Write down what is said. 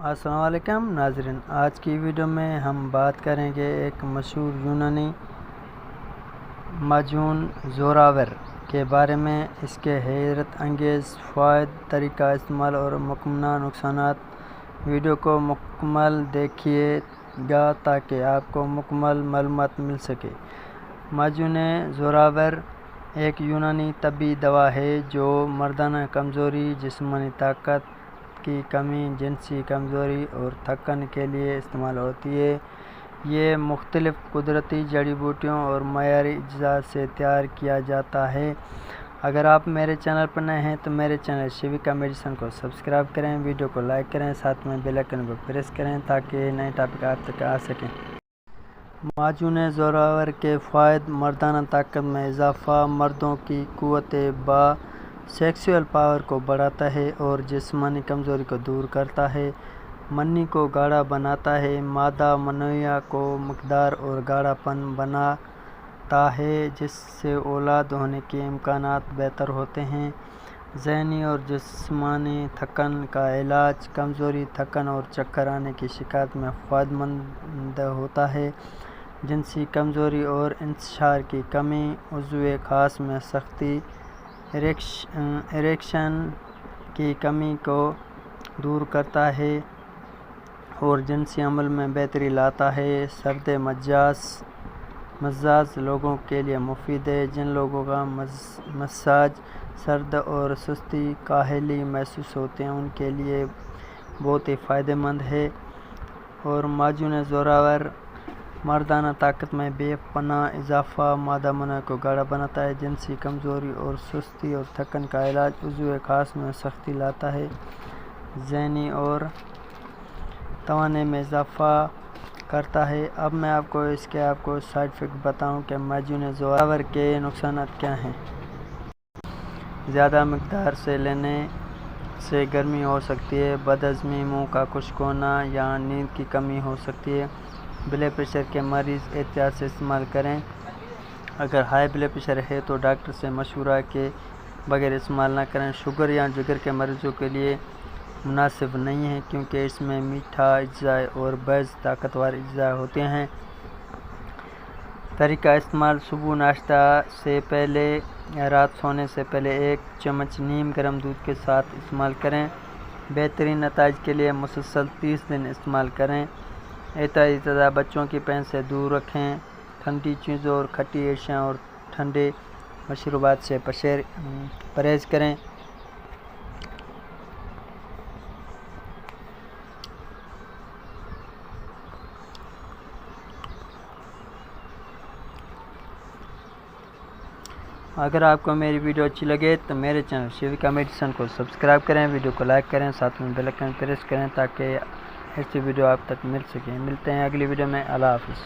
السلام علیکم ناظرین، آج کی ویڈیو میں ہم بات کریں گے ایک مشہور یونانی معجون زوراور کے بارے میں، اس کے حیرت انگیز فوائد، طریقہ استعمال اور ممکنہ نقصانات۔ ویڈیو کو مکمل دیکھیے گا تاکہ آپ کو مکمل معلومات مل سکے۔ معجون زوراور ایک یونانی طبی دوا ہے جو مردانہ کمزوری، جسمانی طاقت کی کمی، جنسی کمزوری اور تھکن کے لیے استعمال ہوتی ہے۔ یہ مختلف قدرتی جڑی بوٹیوں اور معیاری اجزاء سے تیار کیا جاتا ہے۔ اگر آپ میرے چینل پر نئے ہیں تو میرے چینل شیویکا میڈیسن کو سبسکرائب کریں، ویڈیو کو لائک کریں، ساتھ میں بیل آئیکن کو پریس کریں تاکہ نئے ٹاپک آپ تک آ سکیں۔ معجون زوراور کے فوائد: مردانہ طاقت میں اضافہ، مردوں کی قوت سیکسول پاور کو بڑھاتا ہے اور جسمانی کمزوری کو دور کرتا ہے۔ منی کو گاڑھا بناتا ہے، مادہ منویہ کو مقدار اور گاڑھا پن بناتا ہے جس سے اولاد ہونے کے امکانات بہتر ہوتے ہیں۔ ذہنی اور جسمانی تھکن کا علاج: کمزوری، تھکن اور چکر آنے کی شکایت میں فائدہ مند ہوتا ہے۔ جنسی کمزوری اور انتشار کی کمی، عضو خاص میں سختی، اریکشن کی کمی کو دور کرتا ہے اور جنسی عمل میں بہتری لاتا ہے۔ سرد مزاج لوگوں کے لیے مفید ہے۔ جن لوگوں کا مزاج سرد اور سستی کاہلی محسوس ہوتے ہیں ان کے لیے بہت ہی فائدہ مند ہے۔ اور معجون زوراور مردانہ طاقت میں بے پناہ اضافہ، مادہ منویہ کو گاڑھا بناتا ہے، جنسی کمزوری اور سستی اور تھکن کا علاج، عضو خاص میں سختی لاتا ہے، ذہنی اور توانائی میں اضافہ کرتا ہے۔ اب میں آپ کو سائیڈ افیکٹ بتاؤں کہ معجون زوراور کے نقصانات کیا ہیں۔ زیادہ مقدار سے لینے سے گرمی ہو سکتی ہے، بد ہضمی، منہ کا خشک ہونا یا نیند کی کمی ہو سکتی ہے۔ بلڈ پریشر کے مریض احتیاط سے استعمال کریں۔ اگر ہائی بلڈ پریشر ہے تو ڈاکٹر سے مشورہ کے بغیر استعمال نہ کریں۔ شوگر یا جگر کے مریضوں کے لیے مناسب نہیں ہے کیونکہ اس میں میٹھا اجزاء اور بعض طاقتور اجزاء ہوتے ہیں۔ طریقہ استعمال: صبح ناشتہ سے پہلے یا رات سونے سے پہلے 1 چمچ نیم گرم دودھ کے ساتھ استعمال کریں۔ بہترین نتائج کے لیے مسلسل 30 دن استعمال کریں۔ احتیاطی تدابیر: بچوں کی پہن سے دور رکھیں، ٹھنڈی چیزوں اور کھٹی اشیاء اور ٹھنڈے مشروبات سے پرہیز کریں۔ اگر آپ کو میری ویڈیو اچھی لگے تو میرے چینل شیویکا میڈیسن کو سبسکرائب کریں، ویڈیو کو لائک کریں، ساتھ میں بیل آئیکن پریس کریں تاکہ ایسی ویڈیو آپ تک مل سکیں۔ ملتے ہیں اگلی ویڈیو میں۔ اللہ حافظ۔